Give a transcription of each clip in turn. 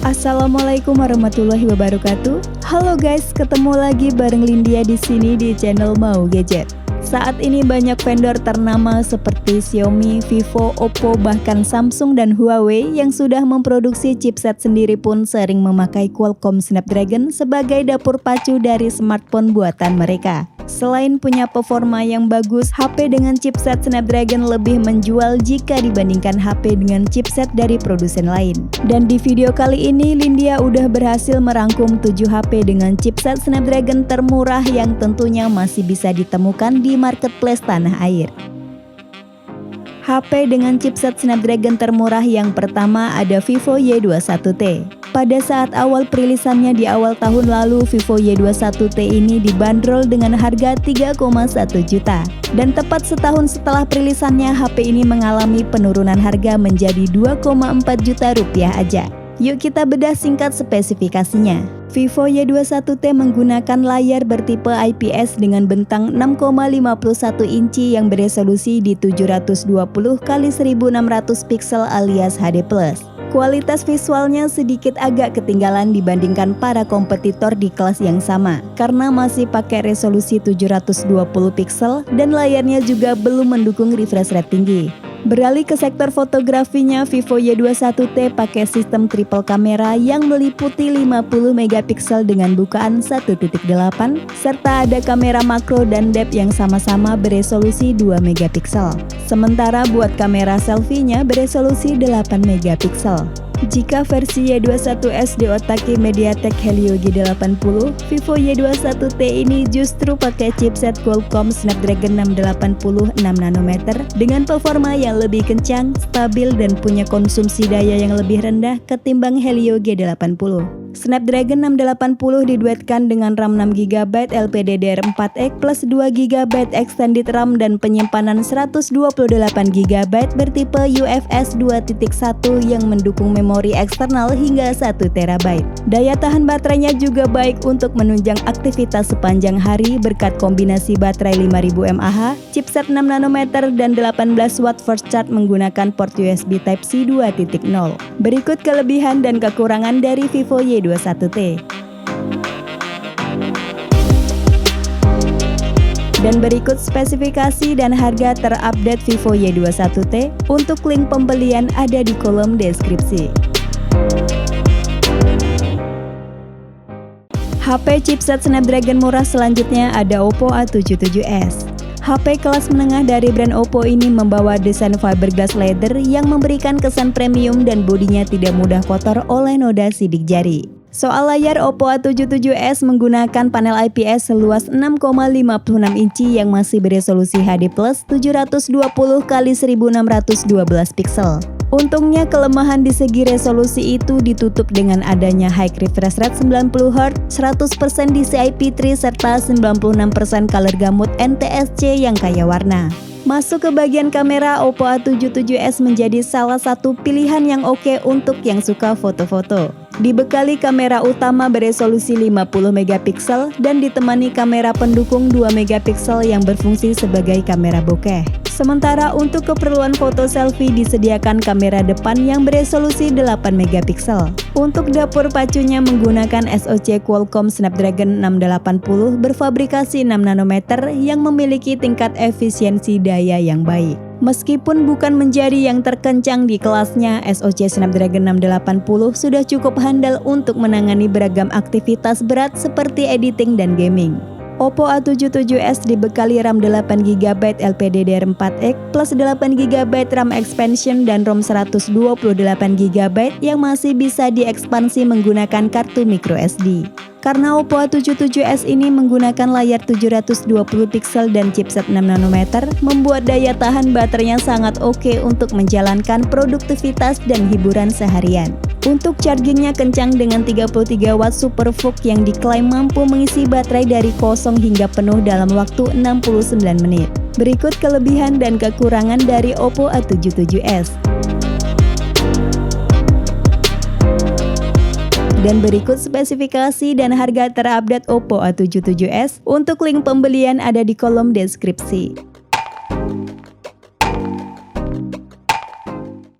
Assalamualaikum warahmatullahi wabarakatuh. Halo guys, ketemu lagi bareng Lindia di sini di channel Mau Gadget. Saat ini banyak vendor ternama seperti Xiaomi, Vivo, Oppo, bahkan Samsung dan Huawei yang sudah memproduksi chipset sendiri pun sering memakai Qualcomm Snapdragon sebagai dapur pacu dari smartphone buatan mereka. Selain punya performa yang bagus, HP dengan chipset Snapdragon lebih menjual jika dibandingkan HP dengan chipset dari produsen lain. Dan di video kali ini, Lindia udah berhasil merangkum 7 HP dengan chipset Snapdragon termurah yang tentunya masih bisa ditemukan di marketplace tanah air. HP dengan chipset Snapdragon termurah yang pertama ada Vivo Y21T. Pada saat awal perilisannya di awal tahun lalu, Vivo Y21T ini dibanderol dengan harga 3,1 juta. Dan tepat setahun setelah perilisannya, HP ini mengalami penurunan harga menjadi 2,4 juta rupiah aja. Yuk kita bedah singkat spesifikasinya. Vivo Y21T menggunakan layar bertipe IPS dengan bentang 6,51 inci yang beresolusi di 720x1600 pixel alias HD+. Kualitas visualnya sedikit agak ketinggalan dibandingkan para kompetitor di kelas yang sama, karena masih pakai resolusi 720 pixel dan layarnya juga belum mendukung refresh rate tinggi. Beralih ke sektor fotografinya, Vivo Y21T pakai sistem triple kamera yang meliputi 50 megapiksel dengan bukaan 1.8 serta ada kamera makro dan depth yang sama-sama beresolusi 2 megapiksel. Sementara buat kamera selfie-nya beresolusi 8 megapiksel. Jika versi Y21S diotaki MediaTek Helio G80, Vivo Y21T ini justru pakai chipset Qualcomm Snapdragon 680 6nm dengan performa yang lebih kencang, stabil dan punya konsumsi daya yang lebih rendah ketimbang Helio G80. Snapdragon 680 diduetkan dengan RAM 6GB LPDDR4X plus 2GB extended RAM dan penyimpanan 128GB bertipe UFS 2.1 yang mendukung memori eksternal hingga 1TB. Daya tahan baterainya juga baik untuk menunjang aktivitas sepanjang hari berkat kombinasi baterai 5000 mAh, chipset 6nm dan 18W fast charge menggunakan port USB Type-C 2.0. Berikut kelebihan dan kekurangan dari Vivo Y21T. Dan berikut spesifikasi dan harga terupdate Vivo Y21T. Untuk link pembelian ada di kolom deskripsi. HP chipset Snapdragon murah selanjutnya ada Oppo A77s. HP kelas menengah dari brand Oppo ini membawa desain fiberglass leather yang memberikan kesan premium dan bodinya tidak mudah kotor oleh noda sidik jari. Soal layar, Oppo A77s menggunakan panel IPS seluas 6,56 inci yang masih beresolusi HD+ 720x1612 pixel. Untungnya kelemahan di segi resolusi itu ditutup dengan adanya high refresh rate 90Hz, 100% DCI-P3 serta 96% color gamut NTSC yang kaya warna. Masuk ke bagian kamera, Oppo A77s menjadi salah satu pilihan yang oke untuk yang suka foto-foto. Dibekali kamera utama beresolusi 50 megapiksel dan ditemani kamera pendukung 2 megapiksel yang berfungsi sebagai kamera bokeh. Sementara untuk keperluan foto selfie disediakan kamera depan yang beresolusi 8 megapiksel. Untuk dapur pacunya menggunakan SoC Qualcomm Snapdragon 680 berfabrikasi 6nm yang memiliki tingkat efisiensi daya yang baik. Meskipun bukan menjadi yang terkencang di kelasnya, SoC Snapdragon 680 sudah cukup handal untuk menangani beragam aktivitas berat seperti editing dan gaming. Oppo A77s dibekali RAM 8GB LPDDR4X plus 8GB RAM expansion dan ROM 128GB yang masih bisa diekspansi menggunakan kartu microSD. Karena Oppo A77s ini menggunakan layar 720 pixel dan chipset 6nm, membuat daya tahan baterainya sangat oke untuk menjalankan produktivitas dan hiburan seharian. Untuk chargingnya kencang dengan 33W SuperVOOC yang diklaim mampu mengisi baterai dari kosong hingga penuh dalam waktu 69 menit. Berikut kelebihan dan kekurangan dari Oppo A77s. Dan berikut spesifikasi dan harga terupdate Oppo A77s. Untuk link pembelian ada di kolom deskripsi.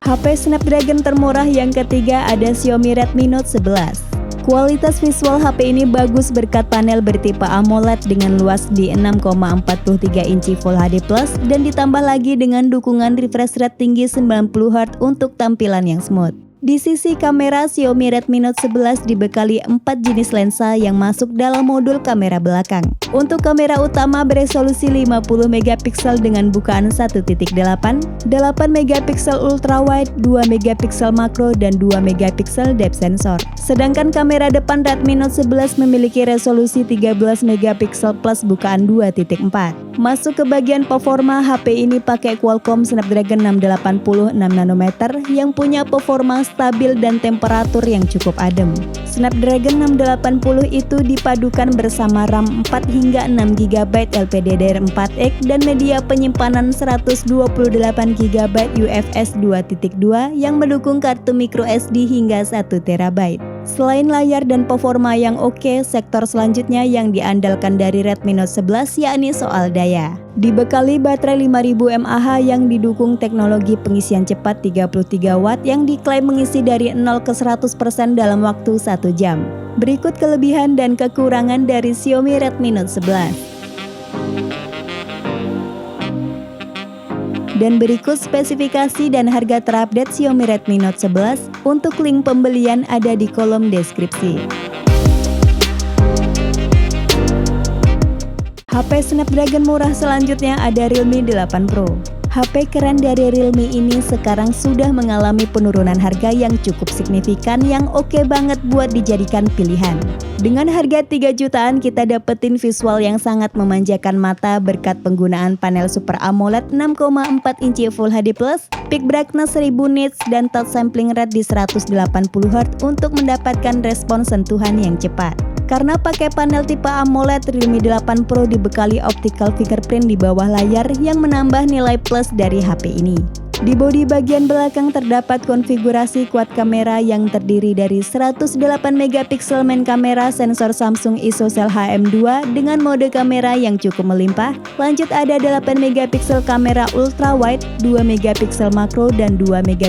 HP Snapdragon termurah yang ketiga ada Xiaomi Redmi Note 11. Kualitas visual HP ini bagus berkat panel bertipe AMOLED dengan luas di 6,43 inci Full HD Plus dan ditambah lagi dengan dukungan refresh rate tinggi 90Hz untuk tampilan yang smooth. Di sisi kamera, Xiaomi Redmi Note 11 dibekali 4 jenis lensa yang masuk dalam modul kamera belakang. Untuk kamera utama beresolusi 50MP dengan bukaan 1.8, 8MP ultrawide, 2MP makro, dan 2MP depth sensor. Sedangkan kamera depan Redmi Note 11 memiliki resolusi 13MP plus bukaan 2.4. Masuk ke bagian performa, HP ini pakai Qualcomm Snapdragon 680 6nm yang punya performa stabil dan temperatur yang cukup adem. Snapdragon 680 itu dipadukan bersama RAM 4 hingga 6GB LPDDR4X dan media penyimpanan 128GB UFS 2.2 yang mendukung kartu microSD hingga 1TB. Selain layar dan performa yang oke, sektor selanjutnya yang diandalkan dari Redmi Note 11 yakni soal daya. Dibekali baterai 5000 mAh yang didukung teknologi pengisian cepat 33W yang diklaim mengisi dari 0 ke 100% dalam waktu 1 jam. Berikut kelebihan dan kekurangan dari Xiaomi Redmi Note 11. Dan berikut spesifikasi dan harga terupdate Xiaomi Redmi Note 11. Untuk link pembelian ada di kolom deskripsi. HP Snapdragon murah selanjutnya ada Realme 8 Pro. HP keren dari Realme ini sekarang sudah mengalami penurunan harga yang cukup signifikan yang oke banget buat dijadikan pilihan. Dengan harga 3 jutaan kita dapetin visual yang sangat memanjakan mata berkat penggunaan panel Super AMOLED 6,4 inci Full HD+, peak brightness 1000 nits dan touch sampling rate di 180Hz untuk mendapatkan respons sentuhan yang cepat. Karena pakai panel tipe AMOLED, Realme 8 Pro dibekali optical fingerprint di bawah layar yang menambah nilai plus dari HP ini. Di bodi bagian belakang terdapat konfigurasi quad kamera yang terdiri dari 108MP main kamera, sensor Samsung ISOCELL HM2 dengan mode kamera yang cukup melimpah. Lanjut ada 8MP kamera ultrawide, 2MP makro, dan 2MP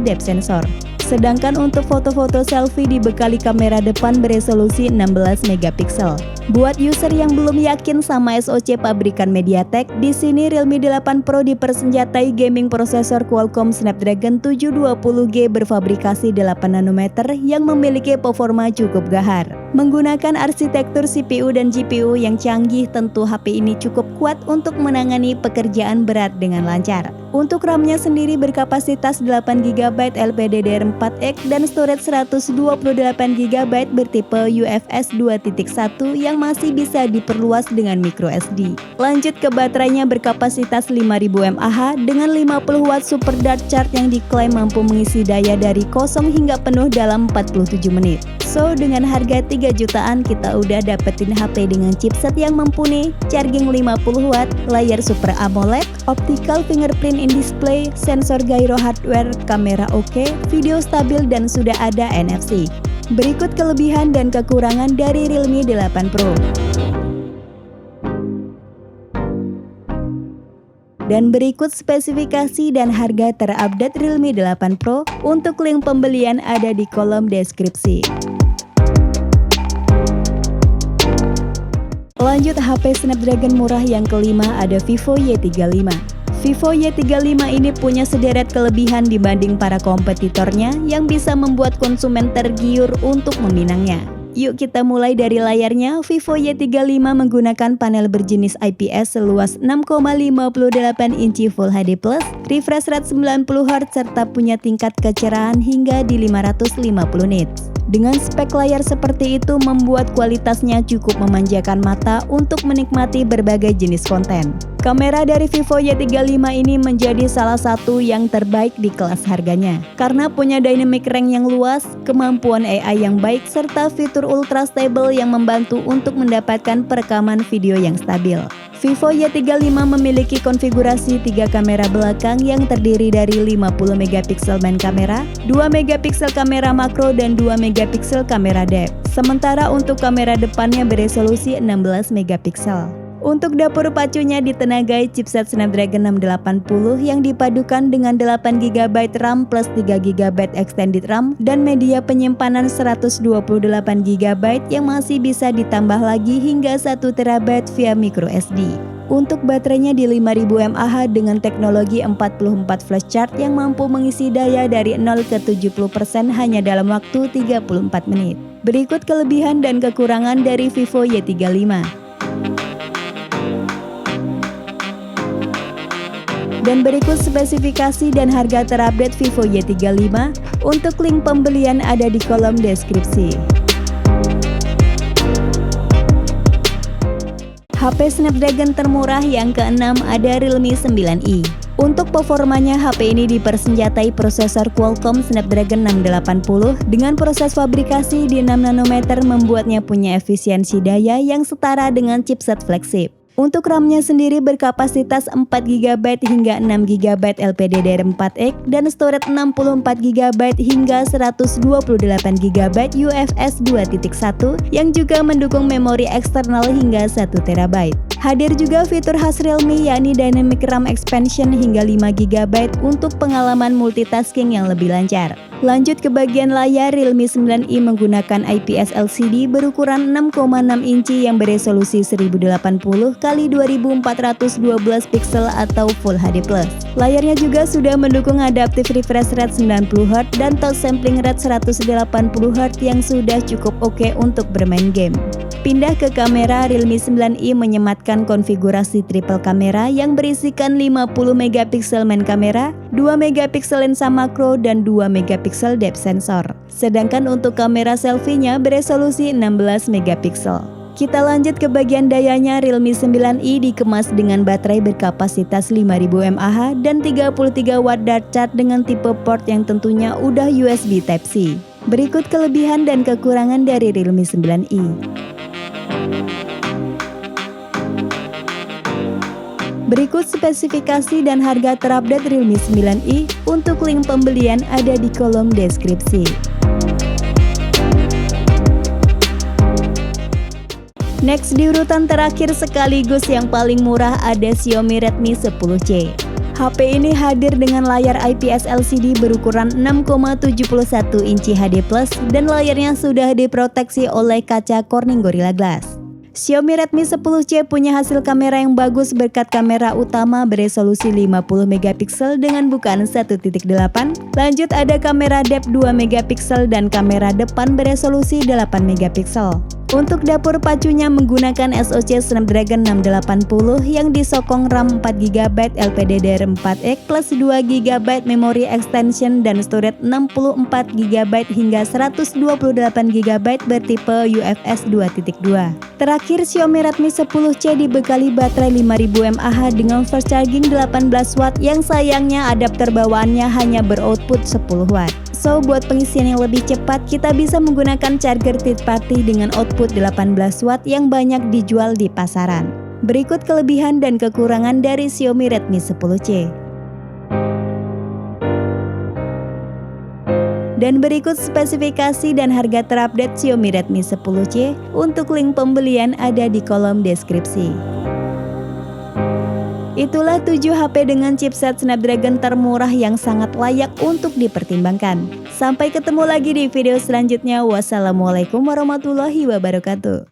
depth sensor. Sedangkan untuk foto-foto selfie dibekali kamera depan beresolusi 16MP. Buat user yang belum yakin sama SoC pabrikan MediaTek, di sini Realme 8 Pro dipersenjatai gaming prosesor Qualcomm Snapdragon 720G berfabrikasi 8nm yang memiliki performa cukup gahar. Menggunakan arsitektur CPU dan GPU yang canggih, tentu HP ini cukup kuat untuk menangani pekerjaan berat dengan lancar. Untuk RAM-nya sendiri berkapasitas 8GB LPDDR4X dan storage 128GB bertipe UFS 2.1 yang masih bisa diperluas dengan microSD. Lanjut ke baterainya berkapasitas 5000 mAh dengan 50W super dart charge yang diklaim mampu mengisi daya dari kosong hingga penuh dalam 47 menit. So, dengan harga 3 jutaan kita udah dapetin HP dengan chipset yang mumpuni, charging 50W, layar Super AMOLED, optical fingerprint in display, sensor gyro hardware, kamera oke, video stabil, dan sudah ada NFC. Berikut kelebihan dan kekurangan dari Realme 8 Pro. Dan berikut spesifikasi dan harga terupdate Realme 8 Pro. Untuk link pembelian ada di kolom deskripsi. Lanjut HP Snapdragon murah yang kelima ada Vivo Y35. Vivo Y35 ini punya sederet kelebihan dibanding para kompetitornya yang bisa membuat konsumen tergiur untuk meminangnya. Yuk kita mulai dari layarnya. Vivo Y35 menggunakan panel berjenis IPS seluas 6,58 inci Full HD+, refresh rate 90Hz serta punya tingkat kecerahan hingga di 550 nits. Dengan spek layar seperti itu membuat kualitasnya cukup memanjakan mata untuk menikmati berbagai jenis konten. Kamera dari Vivo Y35 ini menjadi salah satu yang terbaik di kelas harganya. Karena punya dynamic range yang luas, kemampuan AI yang baik, serta fitur ultra stable yang membantu untuk mendapatkan perekaman video yang stabil. Vivo Y35 memiliki konfigurasi 3 kamera belakang yang terdiri dari 50MP main kamera, 2MP kamera makro, dan 2MP kamera depth. Sementara untuk kamera depannya beresolusi 16MP. Untuk dapur pacunya ditenagai chipset Snapdragon 680 yang dipadukan dengan 8GB RAM plus 3GB extended RAM dan media penyimpanan 128GB yang masih bisa ditambah lagi hingga 1TB via microSD. Untuk baterainya di 5000 mAh dengan teknologi 44 flash charge yang mampu mengisi daya dari 0 ke 70% hanya dalam waktu 34 menit. Berikut kelebihan dan kekurangan dari Vivo Y35. Dan berikut spesifikasi dan harga terupdate Vivo Y35. Untuk link pembelian ada di kolom deskripsi. HP Snapdragon termurah yang keenam ada Realme 9i. Untuk performanya, HP ini dipersenjatai prosesor Qualcomm Snapdragon 680 dengan proses fabrikasi di 6 nanometer membuatnya punya efisiensi daya yang setara dengan chipset flagship. Untuk RAM-nya sendiri berkapasitas 4GB hingga 6GB LPDDR4X dan storage 64GB hingga 128GB UFS 2.1 yang juga mendukung memori eksternal hingga 1TB. Hadir juga fitur khas Realme yakni Dynamic RAM Expansion hingga 5GB untuk pengalaman multitasking yang lebih lancar. Lanjut ke bagian layar, Realme 9i menggunakan IPS LCD berukuran 6,6 inci yang beresolusi 1080 x 2412 pixel atau Full HD+. Layarnya juga sudah mendukung adaptive refresh rate 90Hz dan touch sampling rate 180Hz yang sudah cukup oke untuk bermain game. Pindah ke kamera, Realme 9i menyematkan konfigurasi triple kamera yang berisikan 50MP main kamera, 2MP lensa makro, dan 2MP depth sensor. Sedangkan untuk kamera selfie-nya beresolusi 16MP. Kita lanjut ke bagian dayanya. Realme 9i dikemas dengan baterai berkapasitas 5000 mAh dan 33W dart charge dengan tipe port yang tentunya udah USB Type-C. Berikut kelebihan dan kekurangan dari Realme 9i. Berikut spesifikasi dan harga terupdate Realme 9i. Untuk link pembelian ada di kolom deskripsi. Next, di urutan terakhir sekaligus yang paling murah ada Xiaomi Redmi 10C. HP ini hadir dengan layar IPS LCD berukuran 6,71 inci HD+, dan layarnya sudah diproteksi oleh kaca Corning Gorilla Glass. Xiaomi Redmi 10C punya hasil kamera yang bagus berkat kamera utama beresolusi 50MP dengan bukaan 1.8. Lanjut ada kamera depth 2MP dan kamera depan beresolusi 8MP. Untuk dapur pacunya menggunakan SoC Snapdragon 680 yang disokong RAM 4GB LPDDR4X plus 2GB memori extension dan storage 64GB hingga 128GB bertipe UFS 2.2. Terakhir, Xiaomi Redmi 10C dibekali baterai 5000 mAh dengan fast charging 18W yang sayangnya adapter bawaannya hanya beroutput 10W. So, buat pengisian yang lebih cepat, kita bisa menggunakan charger third party dengan output 18W yang banyak dijual di pasaran. Berikut kelebihan dan kekurangan dari Xiaomi Redmi 10C. Dan berikut spesifikasi dan harga terupdate Xiaomi Redmi 10C. Untuk link pembelian ada di kolom deskripsi. Itulah 7 HP dengan chipset Snapdragon termurah yang sangat layak untuk dipertimbangkan. Sampai ketemu lagi di video selanjutnya. Wassalamualaikum warahmatullahi wabarakatuh.